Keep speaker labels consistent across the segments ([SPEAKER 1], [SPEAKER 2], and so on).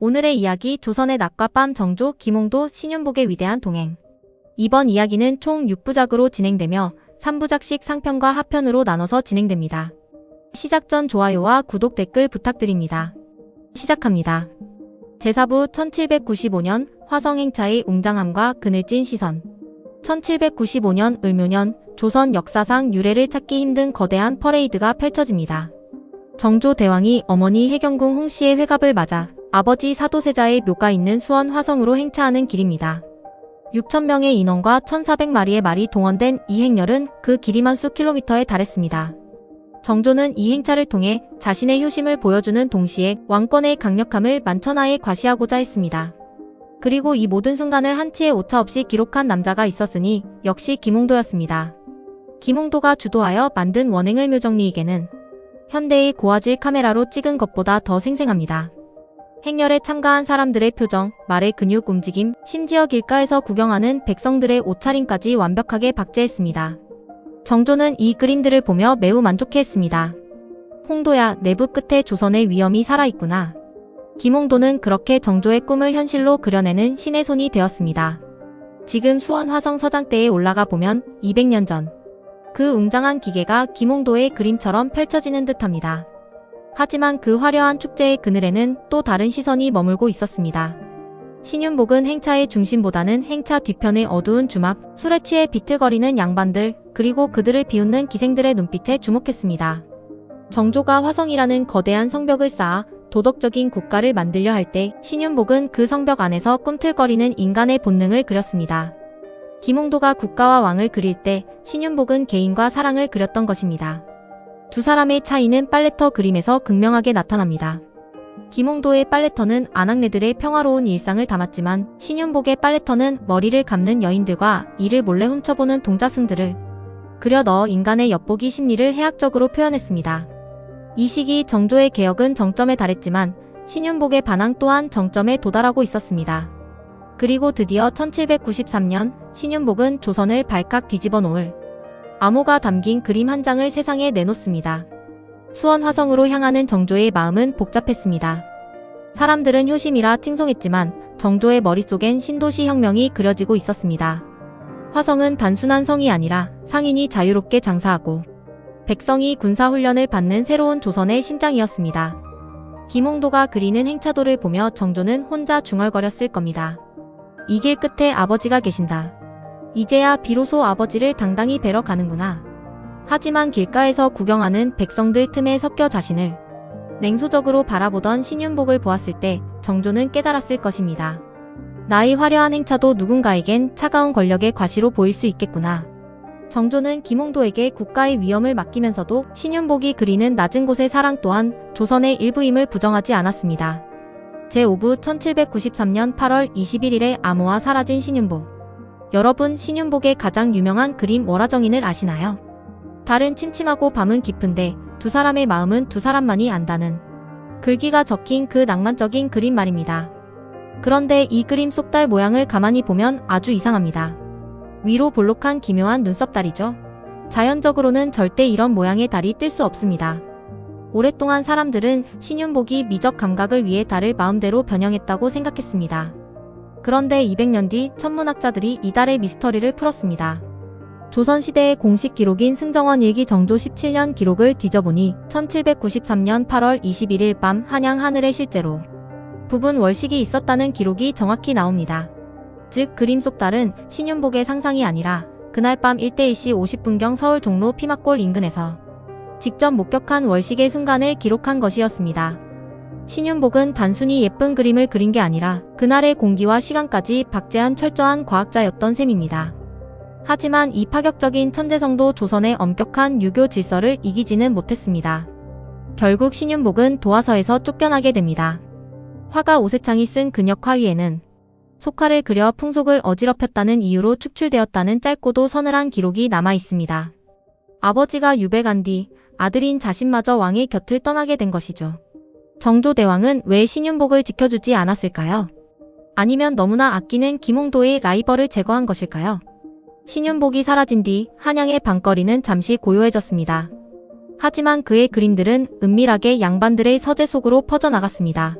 [SPEAKER 1] 오늘의 이야기 조선의 낮과 밤 정조, 김홍도, 신윤복의 위대한 동행. 이번 이야기는 총 6부작으로 진행되며 3부작씩 상편과 하편으로 나눠서 진행됩니다. 시작 전 좋아요와 구독 댓글 부탁드립니다. 시작합니다. 제4부 1795년 화성행차의 웅장함과 그늘진 시선. 1795년 을묘년 조선 역사상 유례를 찾기 힘든 거대한 퍼레이드가 펼쳐집니다. 정조 대왕이 어머니 해경궁 홍씨의 회갑을 맞아 아버지 사도세자의 묘가 있는 수원 화성으로 행차하는 길입니다. 6,000명의 인원과 1,400마리의 말이 동원된 이 행렬은 그 길이만 수 킬로미터에 달했습니다. 정조는 이 행차를 통해 자신의 효심을 보여주는 동시에 왕권의 강력함을 만천하에 과시하고자 했습니다. 그리고 이 모든 순간을 한치의 오차 없이 기록한 남자가 있었으니 역시 김홍도였습니다. 김홍도가 주도하여 만든 원행을 묘정리에게는 현대의 고화질 카메라로 찍은 것보다 더 생생합니다. 행렬에 참가한 사람들의 표정, 말의 근육 움직임, 심지어 길가에서 구경하는 백성들의 옷차림까지 완벽하게 박제했습니다. 정조는 이 그림들을 보며 매우 만족해했습니다. 홍도야, 내부 끝에 조선의 위엄이 살아있구나. 김홍도는 그렇게 정조의 꿈을 현실로 그려내는 신의 손이 되었습니다. 지금 수원 화성 서장대에 올라가 보면 200년 전 그 웅장한 기계가 김홍도의 그림처럼 펼쳐지는 듯합니다. 하지만 그 화려한 축제의 그늘에는 또 다른 시선이 머물고 있었습니다. 신윤복은 행차의 중심보다는 행차 뒤편의 어두운 주막, 술에 취해 비틀거리는 양반들, 그리고 그들을 비웃는 기생들의 눈빛에 주목했습니다. 정조가 화성이라는 거대한 성벽을 쌓아 도덕적인 국가를 만들려 할 때 신윤복은 그 성벽 안에서 꿈틀거리는 인간의 본능을 그렸습니다. 김홍도가 국가와 왕을 그릴 때 신윤복은 개인과 사랑을 그렸던 것입니다. 두 사람의 차이는 빨래터 그림에서 극명하게 나타납니다. 김홍도의 빨래터는 아낙네들의 평화로운 일상을 담았지만 신윤복의 빨래터는 머리를 감는 여인들과 이를 몰래 훔쳐보는 동자승들을 그려 넣어 인간의 엿보기 심리를 해학적으로 표현했습니다. 이 시기 정조의 개혁은 정점에 달했지만 신윤복의 반항 또한 정점에 도달하고 있었습니다. 그리고 드디어 1793년 신윤복은 조선을 발칵 뒤집어 놓을 암호가 담긴 그림 한 장을 세상에 내놓습니다. 수원 화성으로 향하는 정조의 마음은 복잡했습니다. 사람들은 효심이라 칭송했지만 정조의 머릿속엔 신도시 혁명이 그려지고 있었습니다. 화성은 단순한 성이 아니라 상인이 자유롭게 장사하고 백성이 군사훈련을 받는 새로운 조선의 심장이었습니다. 김홍도가 그리는 행차도를 보며 정조는 혼자 중얼거렸을 겁니다. 이 길 끝에 아버지가 계신다. 이제야 비로소 아버지를 당당히 뵈러 가는구나. 하지만 길가에서 구경하는 백성들 틈에 섞여 자신을 냉소적으로 바라보던 신윤복을 보았을 때 정조는 깨달았을 것입니다. 나의 화려한 행차도 누군가에겐 차가운 권력의 과시로 보일 수 있겠구나. 정조는 김홍도에게 국가의 위엄을 맡기면서도 신윤복이 그리는 낮은 곳의 사랑 또한 조선의 일부임을 부정하지 않았습니다. 제5부 1793년 8월 21일에 암호화 사라진 신윤복. 여러분, 신윤복의 가장 유명한 그림 월화정인을 아시나요? 달은 침침하고 밤은 깊은데 두 사람의 마음은 두 사람만이 안다는 글귀가 적힌 그 낭만적인 그림 말입니다. 그런데 이 그림 속 달 모양을 가만히 보면 아주 이상합니다. 위로 볼록한 기묘한 눈썹달이죠. 자연적으로는 절대 이런 모양의 달이 뜰 수 없습니다. 오랫동안 사람들은 신윤복이 미적 감각을 위해 달을 마음대로 변형했다고 생각했습니다. 그런데 200년 뒤 천문학자들이 이 달의 미스터리를 풀었습니다. 조선시대의 공식 기록인 승정원 일기 정조 17년 기록을 뒤져보니 1793년 8월 21일 밤 한양 하늘에 실제로 부분 월식이 있었다는 기록이 정확히 나옵니다. 즉 그림 속 달은 신윤복의 상상이 아니라 그날 밤 1대1시 50분경 서울 종로 피막골 인근에서 직접 목격한 월식의 순간을 기록한 것이었습니다. 신윤복은 단순히 예쁜 그림을 그린 게 아니라 그날의 공기와 시간까지 박제한 철저한 과학자였던 셈입니다. 하지만 이 파격적인 천재성도 조선의 엄격한 유교 질서를 이기지는 못했습니다. 결국 신윤복은 도화서에서 쫓겨나게 됩니다. 화가 오세창이 쓴 근역 화위에는 속화를 그려 풍속을 어지럽혔다는 이유로 축출되었다는 짧고도 서늘한 기록이 남아 있습니다. 아버지가 유배간 뒤 아들인 자신마저 왕의 곁을 떠나게 된 것이죠. 정조 대왕은 왜 신윤복을 지켜주지 않았을까요? 아니면 너무나 아끼는 김홍도의 라이벌을 제거한 것일까요? 신윤복이 사라진 뒤 한양의 밤거리는 잠시 고요해졌습니다. 하지만 그의 그림들은 은밀하게 양반들의 서재 속으로 퍼져나갔습니다.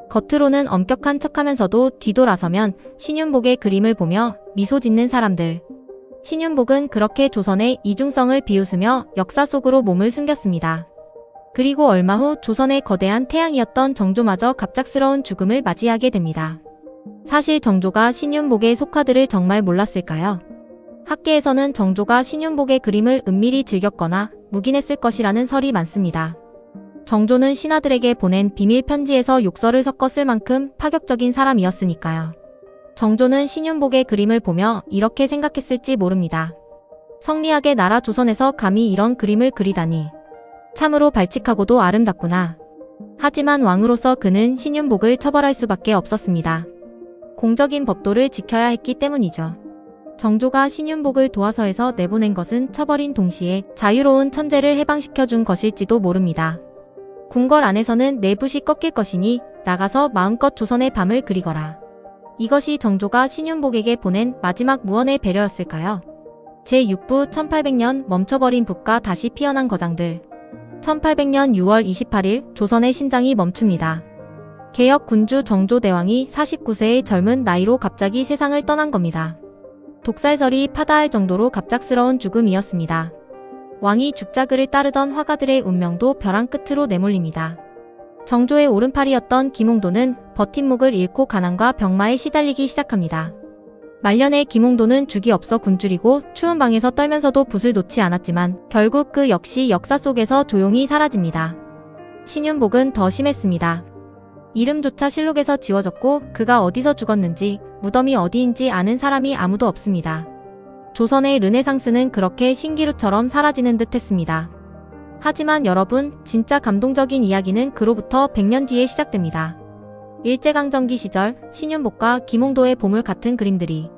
[SPEAKER 1] 겉으로는 엄격한 척하면서도 뒤돌아서면 신윤복의 그림을 보며 미소 짓는 사람들. 신윤복은 그렇게 조선의 이중성을 비웃으며 역사 속으로 몸을 숨겼습니다. 그리고 얼마 후 조선의 거대한 태양이었던 정조마저 갑작스러운 죽음을 맞이하게 됩니다. 사실 정조가 신윤복의 속화들을 정말 몰랐을까요? 학계에서는 정조가 신윤복의 그림을 은밀히 즐겼거나 묵인했을 것이라는 설이 많습니다. 정조는 신하들에게 보낸 비밀 편지에서 욕설을 섞어 쓸 만큼 파격적인 사람이었으니까요. 정조는 신윤복의 그림을 보며 이렇게 생각했을지 모릅니다. 성리하게 나라 조선에서 감히 이런 그림을 그리다니. 참으로 발칙하고도 아름답구나. 하지만 왕으로서 그는 신윤복을 처벌할 수밖에 없었습니다. 공적인 법도를 지켜야 했기 때문이죠. 정조가 신윤복을 도화서에서 내보낸 것은 처벌인 동시에 자유로운 천재를 해방시켜준 것일지도 모릅니다. 궁궐 안에서는 내붓이 꺾일 것이니 나가서 마음껏 조선의 밤을 그리거라. 이것이 정조가 신윤복에게 보낸 마지막 무언의 배려였을까요? 제6부 1800년 멈춰버린 붓과 다시 피어난 거장들. 1800년 6월 28일 조선의 심장이 멈춥니다. 개혁 군주 정조대왕이 49세의 젊은 나이로 갑자기 세상을 떠난 겁니다. 독살설이 파다할 정도로 갑작스러운 죽음이었습니다. 왕이 죽자그를 따르던 화가들의 운명도 벼랑 끝으로 내몰립니다. 정조의 오른팔이었던 김홍도는 버팀목을 잃고 가난과 병마에 시달리기 시작합니다. 말년에 김홍도는 죽이 없어 굶주리고 추운 방에서 떨면서도 붓을 놓지 않았지만 결국 그 역시 역사 속에서 조용히 사라집니다. 신윤복은 더 심했습니다. 이름조차 실록에서 지워졌고 그가 어디서 죽었는지 무덤이 어디인지 아는 사람이 아무도 없습니다. 조선의 르네상스는 그렇게 신기루처럼 사라지는 듯 했습니다. 하지만 여러분, 진짜 감동적인 이야기는 그로부터 100년 뒤에 시작됩니다. 일제강점기 시절 신윤복과 김홍도의 보물 같은 그림들이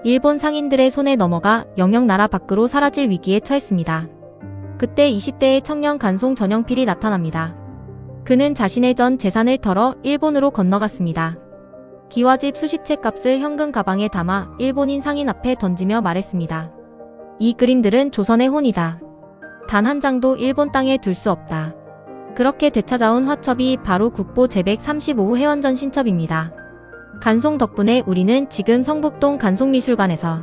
[SPEAKER 1] 일본 상인들의 손에 넘어가 영영 나라 밖으로 사라질 위기에 처했습니다. 그때 20대의 청년 간송 전영필이 나타납니다. 그는 자신의 전 재산을 털어 일본으로 건너갔습니다. 기와집 수십 채 값을 현금 가방에 담아 일본인 상인 앞에 던지며 말했습니다. 이 그림들은 조선의 혼이다. 단 한 장도 일본 땅에 둘 수 없다. 그렇게 되찾아온 화첩이 바로 국보 제135호 해원전 신첩입니다. 간송 덕분에 우리는 지금 성북동 간송미술관에서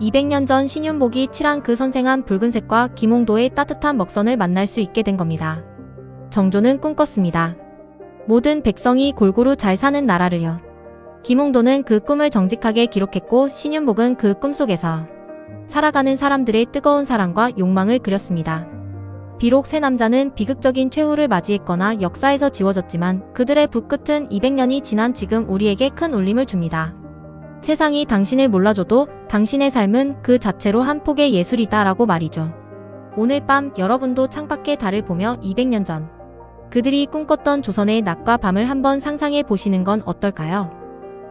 [SPEAKER 1] 200년 전 신윤복이 칠한 그 선생한 붉은색과 김홍도의 따뜻한 먹선을 만날 수 있게 된 겁니다. 정조는 꿈꿨습니다. 모든 백성이 골고루 잘 사는 나라를요. 김홍도는 그 꿈을 정직하게 기록했고 신윤복은 그 꿈속에서 살아가는 사람들의 뜨거운 사랑과 욕망을 그렸습니다. 비록 세 남자는 비극적인 최후를 맞이했거나 역사에서 지워졌지만 그들의 붓끝은 200년이 지난 지금 우리에게 큰 울림을 줍니다. 세상이 당신을 몰라줘도 당신의 삶은 그 자체로 한 폭의 예술이다 라고 말이죠. 오늘 밤 여러분도 창밖의 달을 보며 200년 전 그들이 꿈꿨던 조선의 낮과 밤을 한번 상상해 보시는 건 어떨까요?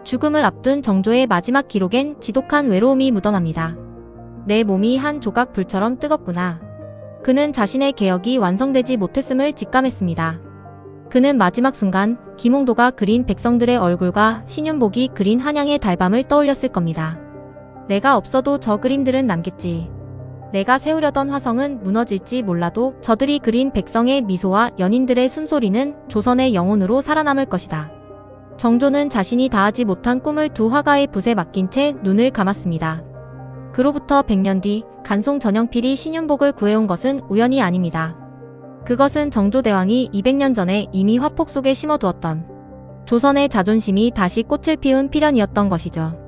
[SPEAKER 1] 죽음을 앞둔 정조의 마지막 기록엔 지독한 외로움이 묻어납니다. 내 몸이 한 조각 불처럼 뜨겁구나. 그는 자신의 개혁이 완성되지 못했음을 직감했습니다. 그는 마지막 순간 김홍도가 그린 백성들의 얼굴과 신윤복이 그린 한양의 달밤을 떠올렸을 겁니다. 내가 없어도 저 그림들은 남겠지. 내가 세우려던 화성은 무너질지 몰라도 저들이 그린 백성의 미소와 연인들의 숨소리는 조선의 영혼으로 살아남을 것이다. 정조는 자신이 다하지 못한 꿈을 두 화가의 붓에 맡긴 채 눈을 감았습니다. 그로부터 100년 뒤 간송 전영필이 신윤복을 구해온 것은 우연이 아닙니다. 그것은 정조대왕이 200년 전에 이미 화폭 속에 심어두었던 조선의 자존심이 다시 꽃을 피운 필연이었던 것이죠.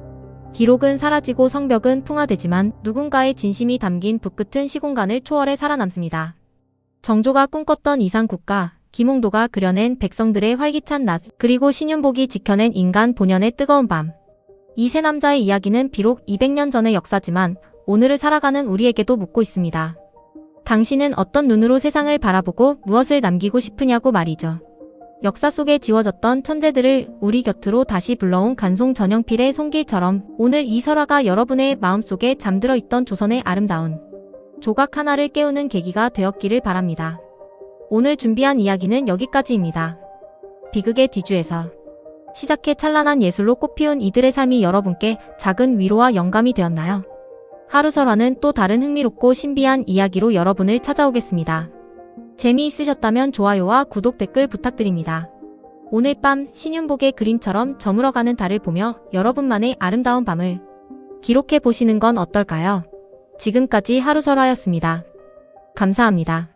[SPEAKER 1] 기록은 사라지고 성벽은 풍화되지만 누군가의 진심이 담긴 붓끝은 시공간을 초월해 살아남습니다. 정조가 꿈꿨던 이상국가, 김홍도가 그려낸 백성들의 활기찬 낮, 그리고 신윤복이 지켜낸 인간 본연의 뜨거운 밤. 이 세 남자의 이야기는 비록 200년 전의 역사지만 오늘을 살아가는 우리에게도 묻고 있습니다. 당신은 어떤 눈으로 세상을 바라보고 무엇을 남기고 싶으냐고 말이죠. 역사 속에 지워졌던 천재들을 우리 곁으로 다시 불러온 간송 전영필의 손길처럼 오늘 이 설화가 여러분의 마음속에 잠들어 있던 조선의 아름다운 조각 하나를 깨우는 계기가 되었기를 바랍니다. 오늘 준비한 이야기는 여기까지입니다. 비극의 뒤주에서 시작해 찬란한 예술로 꽃피운 이들의 삶이 여러분께 작은 위로와 영감이 되었나요? 하루설화는 또 다른 흥미롭고 신비한 이야기로 여러분을 찾아오겠습니다. 재미있으셨다면 좋아요와 구독 댓글 부탁드립니다. 오늘 밤 신윤복의 그림처럼 저물어가는 달을 보며 여러분만의 아름다운 밤을 기록해 보시는 건 어떨까요? 지금까지 하루설화였습니다. 감사합니다.